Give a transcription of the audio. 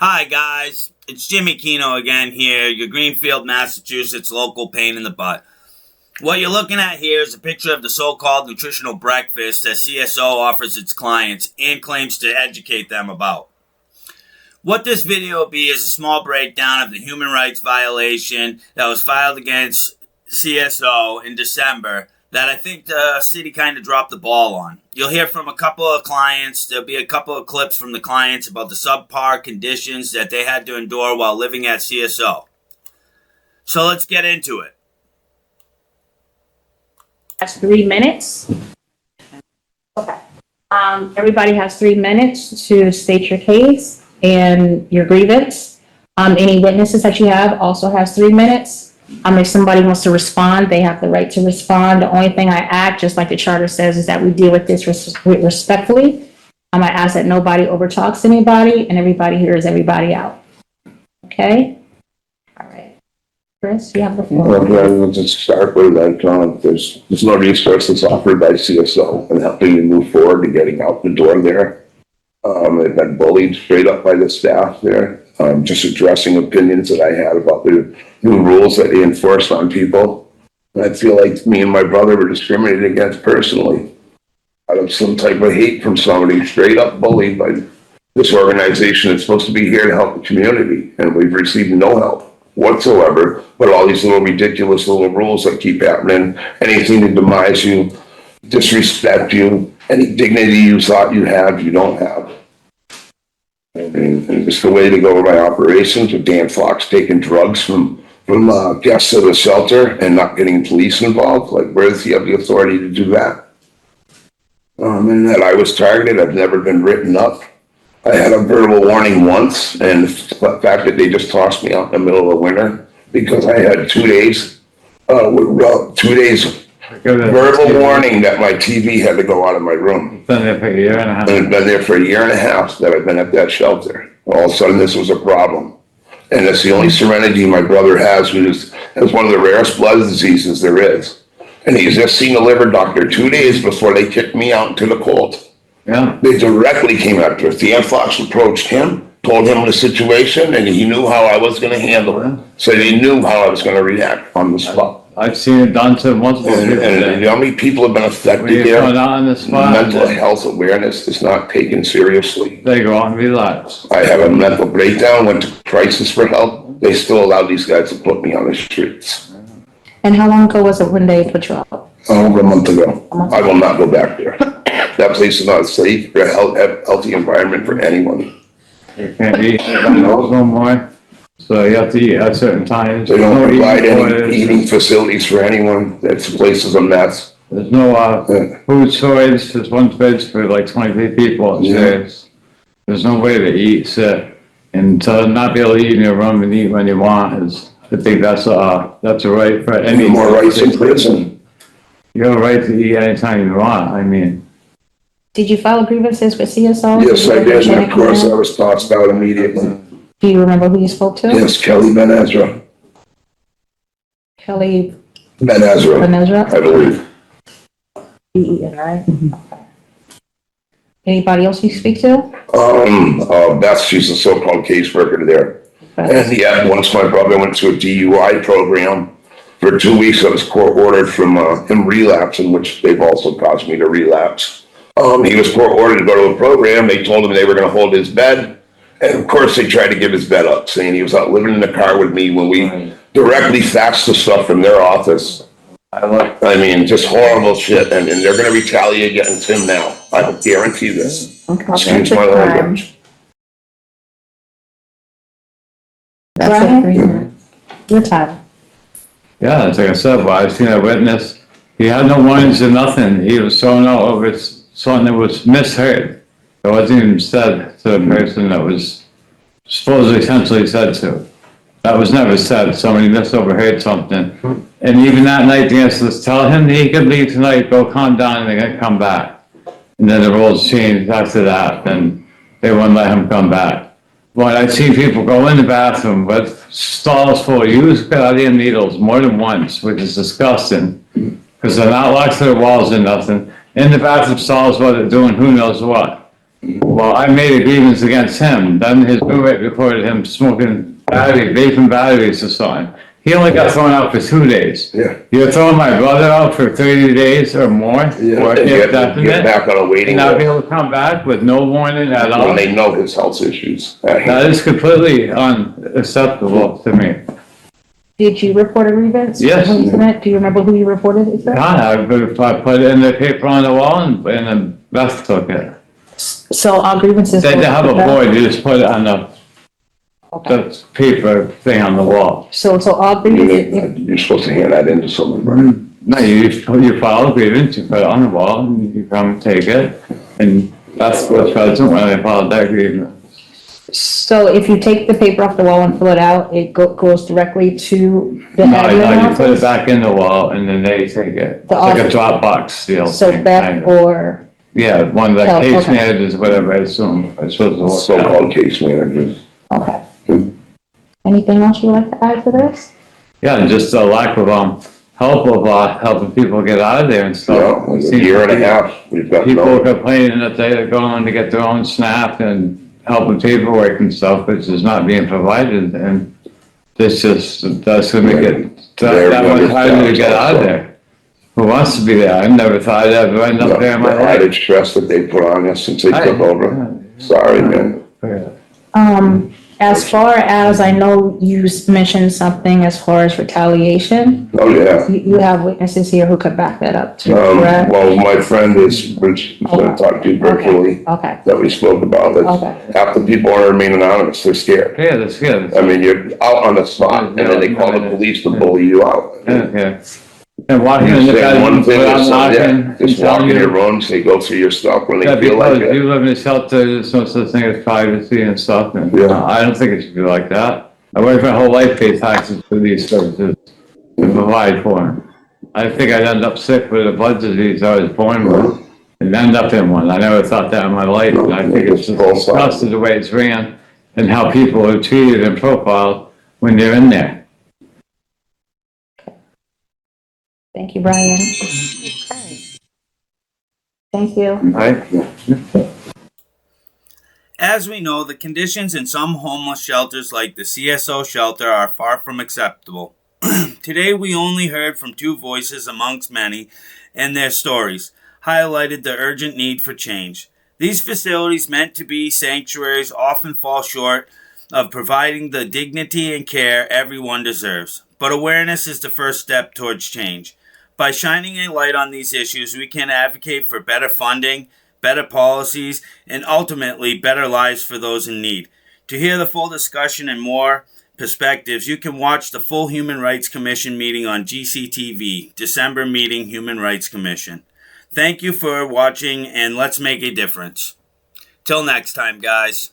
Hi guys, it's Jimmy Kino again here, your Greenfield, Massachusetts local pain in the butt. What you're looking at here is a picture of the so-called nutritional breakfast that CSO offers its clients and claims to educate them about. What this video will be is a small breakdown of the human rights violation that was filed against CSO in December that I think the city kind of dropped the ball on. You'll hear from a couple of clients. There'll be a couple of clips from the clients about the subpar conditions that they had to endure while living at CSO. So let's get into it. That's 3 minutes. Okay. Everybody has 3 minutes to state your case and your grievance. Any witnesses that you have also has 3 minutes. If somebody wants to respond, they have the right to respond. The only thing I ask, just like the charter says, is that we deal with this respectfully. I ask that nobody overtalks anybody and everybody hears everybody out. Okay? All right. Chris, you have the floor. Well, just start with that. There's no resources offered by CSO in helping you move forward to getting out the door there. They've been bullied straight up by the staff there. Just addressing opinions that I had about the new rules that they enforce on people. And I feel like me and my brother were discriminated against personally out of some type of hate from somebody, straight up bullied by this organization that's supposed to be here to help the community. And we've received no help whatsoever, but all these little ridiculous little rules that keep happening, anything to demise you, disrespect you, any dignity you thought you had, you don't have. And it's the way to go over my operations with Dan Fox taking drugs from guests at a shelter and not getting police involved. Like, where does he have the authority to do that? And that I was targeted. I've never been written up. I had a verbal warning once, and the fact that they just tossed me out in the middle of the winter because I had 2 days, 2 days verbal warning that my TV had to go out of my room. Been there for a year and a half. And it's been there for a year and a half that I've been at that shelter. All of a sudden, this was a problem. And it's the only serenity my brother has, who has one of the rarest blood diseases there is. And he's just seen a liver doctor 2 days before they kicked me out into the cold. Yeah. They directly came after us. Dan Fox approached him, told him the situation, and he knew how I was going to handle it. So he knew how I was going to react on the spot. I've seen it done to multiple people. And how many people have been affected When you there? come out on the spot, Mental health awareness is not taken seriously. they go out and relax. I have a mental breakdown, went to crisis for help. They still allow these guys to put me on the streets. And how long ago was it when they put you out? Over a month ago. I will not go back there. That place is not safe or a healthy environment for anyone. You can't eat no more. So you have to eat at certain times. They don't provide any toilets. eating facilities for anyone. That place is a mess. There's no food storage. There's one fridge for like 23 people upstairs. There's no way to eat, sit, and to not be able to eat in your room and eat when you want is, I think that's a right for any. More rights in prison. You have a right to eat anytime you want. I mean. Did you file grievances with CSO? Yes, I did. And of course, I was tossed out immediately. Do you remember who you spoke to? Yes, Kelly Ben Ezra. Kelly Ben Ezra, Ben Ezra? I believe. B-E-N, right? Okay. Anybody else you speak to? Beth, she's a so-called caseworker there. Okay. And yeah, once my brother went to a DUI program for 2 weeks, I was court ordered from him relapsing, which they've also caused me to relapse. He was court ordered to go to a program. They told him they were going to hold his bed. And of course, they tried to give his bed up, saying he was out living in the car with me when we directly faxed the stuff from their office. I mean, just horrible shit. And they're going to retaliate against him now. I will guarantee this. Okay. Excuse my language. That's it. Your time. Yeah, it's like I said, but I've seen a witness. He had no warnings or nothing. He was thrown out over something that was misheard. It wasn't even said to the person that was supposedly essentially said to. That was never said. Somebody misoverheard something. And even that night, the answer was tell him that he could leave tonight, go calm down, and they're going to come back. And then the rules changed after that, and they wouldn't let him come back. But I've seen people go in the bathroom with stalls full of used Guardian needles more than once, which is disgusting, because they're not locked to the walls or nothing. In the bathroom stalls, what they're doing, who knows what. Well, I made a grievance against him. Then his roommate reported him smoking vaping batteries or something. He only got thrown out for 2 days. Yeah. You're throwing my brother out for 30 days or more, Yeah, or and if get back on a waiting and not be list able to come back with no warning at all. when they know his health issues. That is completely unacceptable to me. Did you report a grievance? Yes. Do you remember who you reported it to? I put it in the paper on the wall and the Beth took it. So our grievances. They have a board, you just put it on Okay. the paper thing on the wall. So our grievances, You're supposed to hand that in to someone, right? No, you file a grievance, you put it on the wall, and you come take it, and that's what's present when I filed that grievance. so if you take the paper off the wall and fill it out, it goes directly to the No, admin you put it office? back in the wall, and then they take it. It's The like a office. Dropbox deal. So thing, Beth kind of. or, Yeah, one of the Oh, case okay. managers, whatever, I assume, I suppose to look at. So-called case managers. okay. Anything else you'd like to add to this? Yeah, and just a lack of, help of, helping people get out of there and stuff. Yeah, a year and a half, we've got People are no, complaining that they're going to get their own SNAP and helping paperwork and stuff, which is not being provided, and this just, that's gonna make it that much harder to get out of there. Who wants to be there? I never thought I'd ever end up there in my the added life. stress that they put on us since they took over. Sorry, man. As far as, I know you mentioned something as far as retaliation. Oh, yeah. You have witnesses here who could back that up too, correct? Well, my friend is, which I'm gonna talk to you virtually, Okay, that we spoke about, Okay. that half the people want to remain anonymous, they're scared. Yeah, that's good. I mean, you're out on the spot, and then they call the police to bully you out. Yeah. And walking in the Saying bedroom one thing or without something, yeah, knocking. just and telling walk in you- your rooms, they go through your stuff when they Yeah, feel like because it. you live in a shelter, there's no such thing as privacy and stuff, and Yeah. I don't think it should be like that. I worked my whole life pay taxes for these services to provide for them. I think I'd end up sick with a blood disease I was born with, and end up in one. I never thought that in my life, and I think it's just disgusting the way it's ran, and how people are treated and profiled when they're in there. thank you, Brian. Thank you. Right? As we know, the conditions in some homeless shelters like the CSO shelter are far from acceptable. Today we only heard from two voices amongst many, and their stories highlighted the urgent need for change. These facilities meant to be sanctuaries often fall short of providing the dignity and care everyone deserves. But awareness is the first step towards change. By shining a light on these issues, we can advocate for better funding, better policies, and ultimately better lives for those in need. To hear the full discussion and more perspectives, you can watch the full Human Rights Commission meeting on GCTV, December meeting Human Rights Commission. Thank you for watching, and let's make a difference. Till next time, guys.